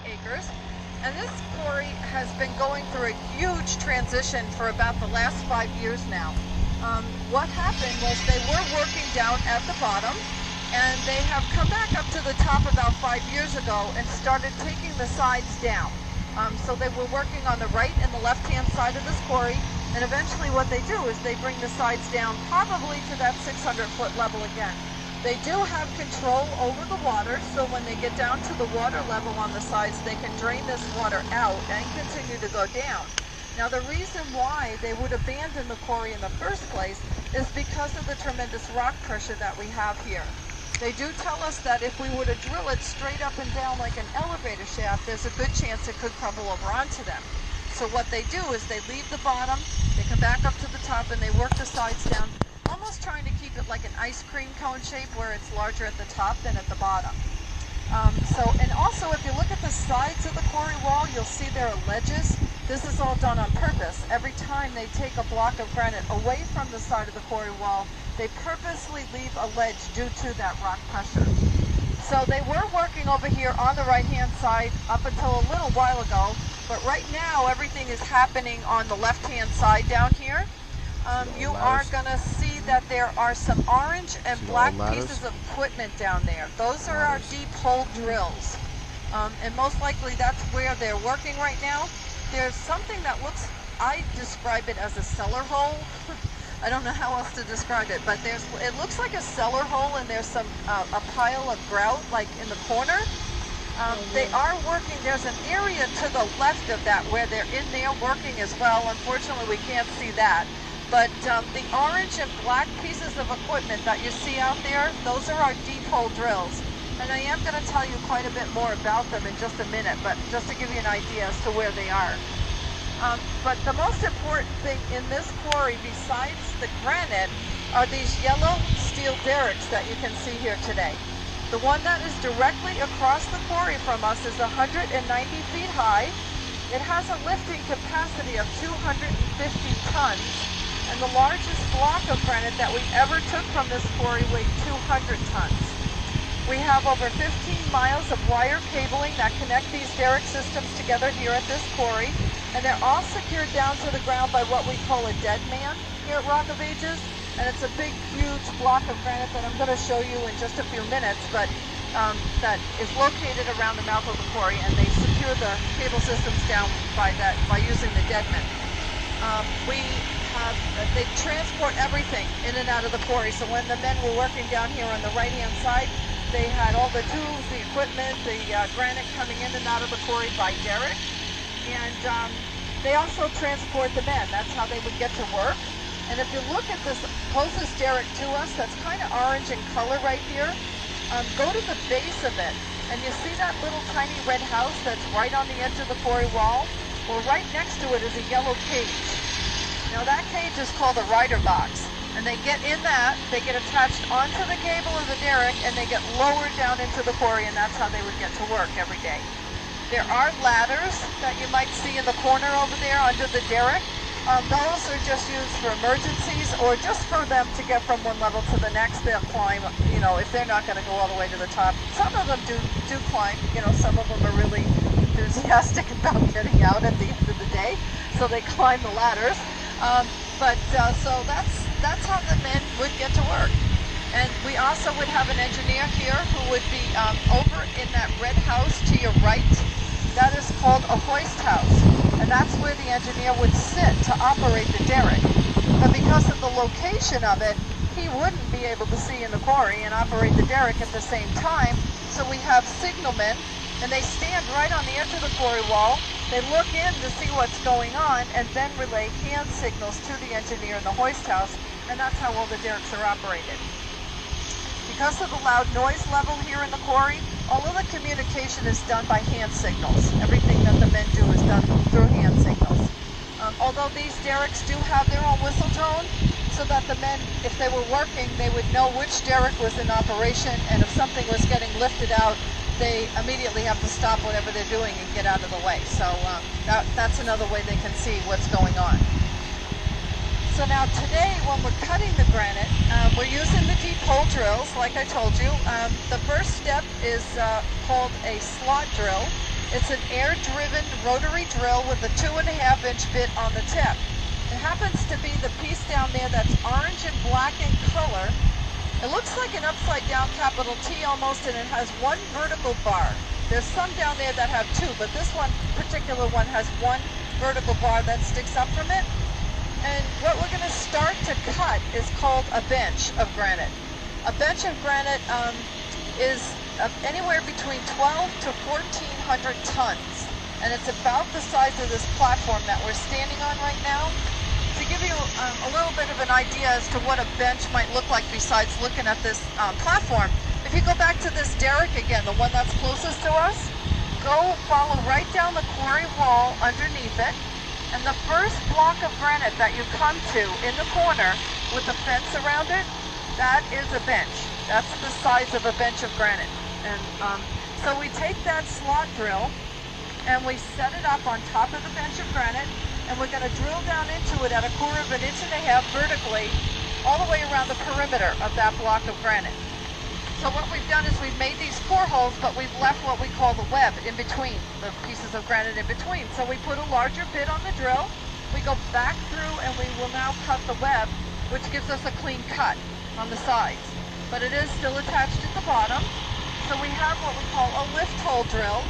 acres. And this quarry has been going through a huge transition for about the last 5 years now. What happened was they were working down at the bottom, and they have come back up to the top about 5 years ago and started taking the sides down. So they were working on the right and the left-hand side of this quarry, and eventually what they do is they bring the sides down probably to that 600-foot level again. They do have control over the water, so when they get down to the water level on the sides, they can drain this water out and continue to go down. Now the reason why they would abandon the quarry in the first place is because of the tremendous rock pressure that we have here. They do tell us that if we were to drill it straight up and down like an elevator shaft, there's a good chance it could crumble over onto them. So what they do is they leave the bottom, they come back up to the top, and they work the sides down, almost trying to keep it like an ice cream cone shape where it's larger at the top than at the bottom. And also if you look at the sides of the quarry wall, you'll see there are ledges. This is all done on purpose. Every time they take a block of granite away from the side of the quarry wall, they purposely leave a ledge due to that rock pressure. So they were working over here on the right-hand side up until a little while ago, but right now everything is happening on the left-hand side down here. You are going to see that there are some orange and black pieces of equipment down there. Those are our deep hole drills. And most likely that's where they're working right now. There's something that looks, I describe it as a cellar hole. I don't know how else to describe it, but it looks like a cellar hole, and there's some a pile of grout like in the corner. They are working. There's an area to the left of that where they're in there working as well. Unfortunately, we can't see that. But the orange and black pieces of equipment that you see out there, those are our deep hole drills. And I am going to tell you quite a bit more about them in just a minute, but just to give you an idea as to where they are. But the most important thing in this quarry, besides the granite, are these yellow steel derricks that you can see here today. The one that is directly across the quarry from us is 190 feet high. It has a lifting capacity of 250 tons, and the largest block of granite that we ever took from this quarry weighed 200 tons. We have over 15 miles of wire cabling that connect these derrick systems together here at this quarry, and they're all secured down to the ground by what we call a dead man here at Rock of Ages. And it's a big, huge block of granite that I'm going to show you in just a few minutes, but that is located around the mouth of the quarry, and they secure the cable systems down by using the dead men. They transport everything in and out of the quarry. So when the men were working down here on the right-hand side, they had all the tools, the equipment, the granite coming in and out of the quarry by derrick. And they also transport the men. That's how they would get to work. And if you look at this closest derrick to us, that's kind of orange in color right here, go to the base of it, and you see that little tiny red house that's right on the edge of the quarry wall? Well, right next to it is a yellow cage. Now that cage is called a rider box, and they get in that, they get attached onto the cable of the derrick, and they get lowered down into the quarry, and that's how they would get to work every day. There are ladders that you might see in the corner over there under the derrick. Those are just used for emergencies, or just for them to get from one level to the next. They'll climb, you know, if they're not going to go all the way to the top. Some of them do climb, you know, some of them are really enthusiastic about getting out at the end of the day, so they climb the ladders. So that's how the men would get to work. And we also would have an engineer here who would be over in that red house to your right. That is called a hoist house, and that's where the engineer would sit to operate the derrick. But because of the location of it, he wouldn't be able to see in the quarry and operate the derrick at the same time. So we have signalmen, and they stand right on the edge of the quarry wall. They look in to see what's going on, and then relay hand signals to the engineer in the hoist house, and that's how all the derricks are operated. Because of the loud noise level here in the quarry, all of the communication is done by hand signals. Everything that the men do is done through hand signals. Although these derricks do have their own whistle tone, so that the men, if they were working, they would know which derrick was in operation, and if something was getting lifted out, they immediately have to stop whatever they're doing and get out of the way. So that's another way they can see what's going on. So now today, when we're cutting the granite, we're using the deep hole drills, like I told you. The first step is called a slot drill. It's an air-driven rotary drill with a 2.5-inch bit on the tip. It happens to be the piece down there that's orange and black in color. It looks like an upside-down capital T almost, and it has one vertical bar. There's some down there that have two, but this one particular one has one vertical bar that sticks up from it. And what we're going to start to cut is called a bench of granite. A bench of granite is anywhere between 12 to 1,400 tons, and it's about the size of this platform that we're standing on right now. To give you a little bit of an idea as to what a bench might look like besides looking at this platform, if you go back to this derrick again, the one that's closest to us, go follow right down the quarry wall underneath it, and the first block of granite that you come to in the corner with the fence around it, that is a bench. That's the size of a bench of granite. And so we take that slot drill and we set it up on top of the bench of granite, and we're going to drill down into it at 1/4 inch vertically all the way around the perimeter of that block of granite. So what we've done is we've made these 4 holes, but we've left what we call the web in between, the pieces of granite in between. So we put a larger bit on the drill, we go back through, and we will now cut the web, which gives us a clean cut on the sides. But it is still attached at the bottom. So we have what we call a lift hole drill,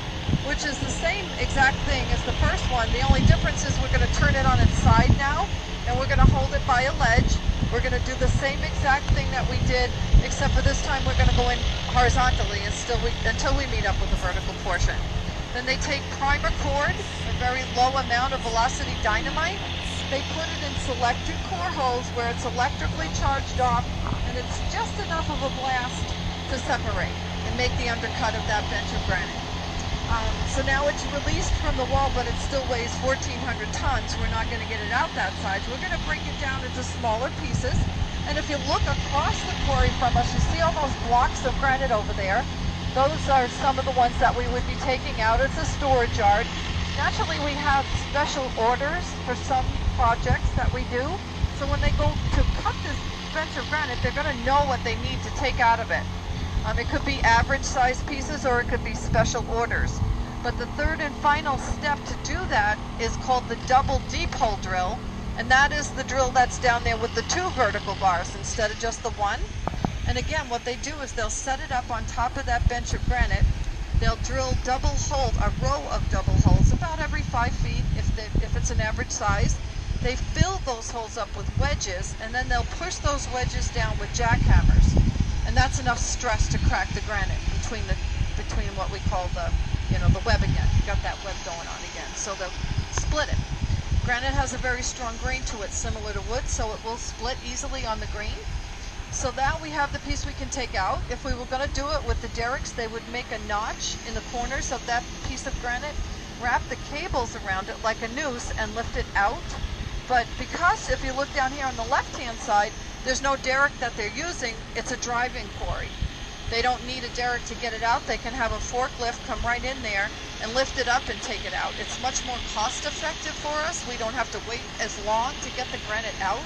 which is the same exact thing as the first one. The only difference is we're going to turn it on its side now, and we're going to hold it by a ledge. We're going to do the same exact thing that we did, except for this time we're going to go in horizontally until we meet up with the vertical portion. Then they take primer cord, a very low amount of velocity dynamite. They put it in selected core holes where it's electrically charged off, and it's just enough of a blast to separate and make the undercut of that bench of granite. So now it's released from the wall, but it still weighs 1,400 tons. We're not going to get it out that size. We're going to break it down into smaller pieces. And if you look across the quarry from us, you see all those blocks of granite over there. Those are some of the ones that we would be taking out. It's a storage yard. Naturally, we have special orders for some projects that we do. So when they go to cut this bench of granite, they're going to know what they need to take out of it. It could be average size pieces, or it could be special orders. But the third and final step to do that is called the double deep hole drill, and that is the drill that's down there with the 2 vertical bars instead of just the 1. And again, what they do is they'll set it up on top of that bench of granite. They'll drill a row of double holes about every 5 feet if it's an average size. They fill those holes up with wedges, and then they'll push those wedges down with jackhammers. And that's enough stress to crack the granite between what we call the web again. You got that web going on again. So they'll split it. Granite has a very strong grain to it, similar to wood, so it will split easily on the grain. So now we have the piece we can take out. If we were going to do it with the derricks, they would make a notch in the corners of that piece of granite, wrap the cables around it like a noose, and lift it out. But because if you look down here on the left-hand side, there's no derrick that they're using, it's a driving quarry. They don't need a derrick to get it out. They can have a forklift come right in there and lift it up and take it out. It's much more cost effective for us. We don't have to wait as long to get the granite out,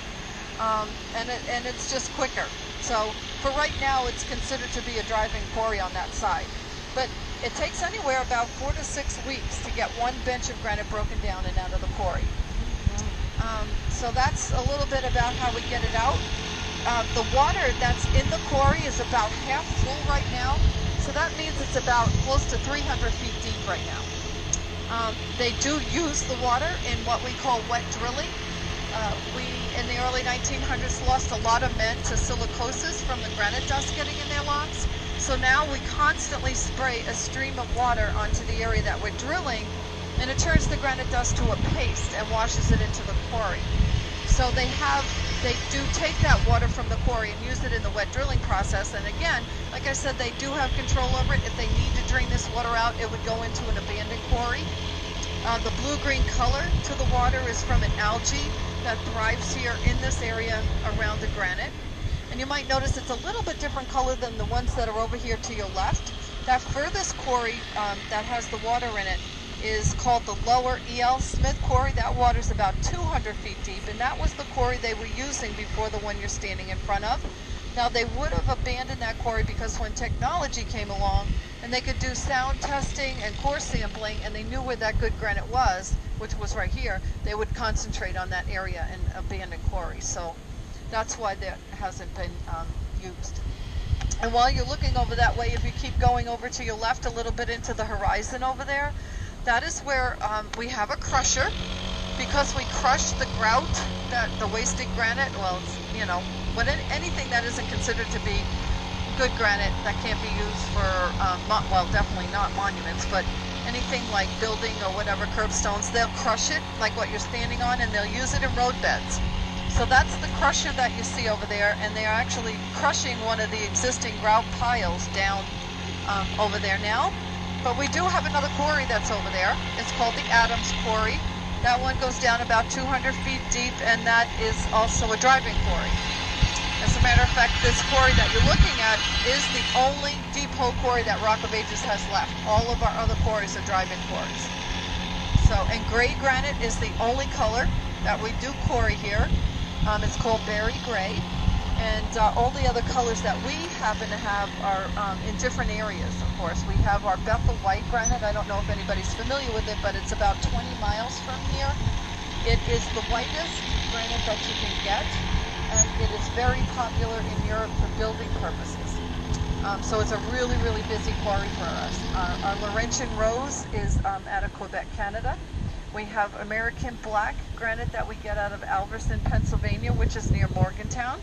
and it's just quicker. So for right now, it's considered to be a driving quarry on that side. But it takes anywhere about 4 to 6 weeks to get one bench of granite broken down and out of the quarry. So that's a little bit about how we get it out. The water that's in the quarry is about half full right now, so that means it's about close to 300 feet deep right now. They do use the water in what we call wet drilling. We, in the early 1900s, lost a lot of men to silicosis from the granite dust getting in their lungs. So now we constantly spray a stream of water onto the area that we're drilling, and it turns the granite dust to a paste and washes it into the quarry. So they do take that water from the quarry and use it in the wet drilling process. And again, like I said, they do have control over it. If they need to drain this water out, it would go into an abandoned quarry. The blue-green color to the water is from an algae that thrives here in this area around the granite. And you might notice it's a little bit different color than the ones that are over here to your left. That furthest quarry that has the water in it is called the Lower E.L. Smith Quarry. That water's about 200 feet deep, and that was the quarry they were using before the one you're standing in front of. Now they would have abandoned that quarry because when technology came along and they could do sound testing and core sampling and they knew where that good granite was, which was right here, they would concentrate on that area and abandon quarries. So that's why that hasn't been used. And while you're looking over that way, if you keep going over to your left a little bit into the horizon over there, that is where we have a crusher. Because we crush the grout, the wasted granite, well, it's, you know, anything that isn't considered to be good granite that can't be used for, well, definitely not monuments, but anything like building or whatever, curbstones, they'll crush it like what you're standing on and they'll use it in road beds. So that's the crusher that you see over there, and they're actually crushing one of the existing grout piles down over there now. But we do have another quarry that's over there. It's called the Adams Quarry. That one goes down about 200 feet deep, and that is also a driving quarry. As a matter of fact, this quarry that you're looking at is the only deep hole quarry that Rock of Ages has left. All of our other quarries are driving quarries. So, and gray granite is the only color that we do quarry here. It's called berry gray, and all the other colors that we happen to have are in different areas, of course. We have our Bethel white granite. I don't know if anybody's familiar with it, but it's about 20 miles from here. It is the whitest granite that you can get, and it is very popular in Europe for building purposes. So it's a really, really busy quarry for us. Our Laurentian Rose is out of Quebec, Canada. We have American black granite that we get out of Alverson, Pennsylvania, which is near Morgantown.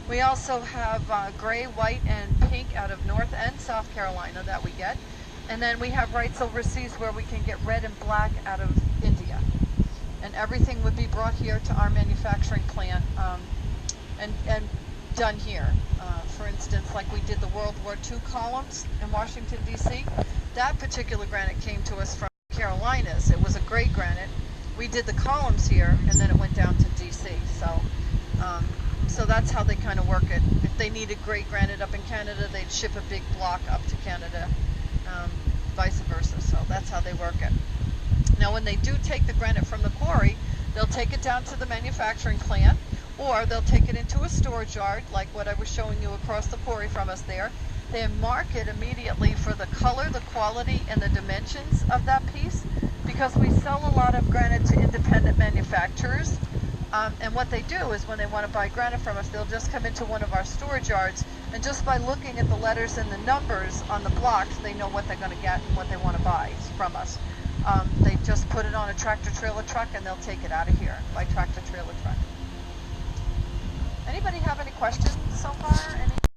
We also have gray, white, and pink out of North and South Carolina that we get. And then we have rights overseas where we can get red and black out of India. And everything would be brought here to our manufacturing plant and done here. For instance, like we did the World War II columns in Washington, D.C. That particular granite came to us from Carolinas. It was a gray granite. We did the columns here, and then it went down to D.C. So that's how they kind of work it. If they needed gray granite up in Canada, they'd ship a big block up to Canada, vice versa. So that's how they work it. Now, when they do take the granite from the quarry, they'll take it down to the manufacturing plant, or they'll take it into a storage yard, like what I was showing you across the quarry from us there. They mark it immediately for the color, the quality, and the dimensions of that piece, because we sell a lot of granite to independent manufacturers. And what they do is when they want to buy granite from us, they'll just come into one of our storage yards, and just by looking at the letters and the numbers on the blocks, they know what they're going to get and what they want to buy from us. They just put it on a tractor-trailer truck, and they'll take it out of here by tractor-trailer truck. Anybody have any questions so far?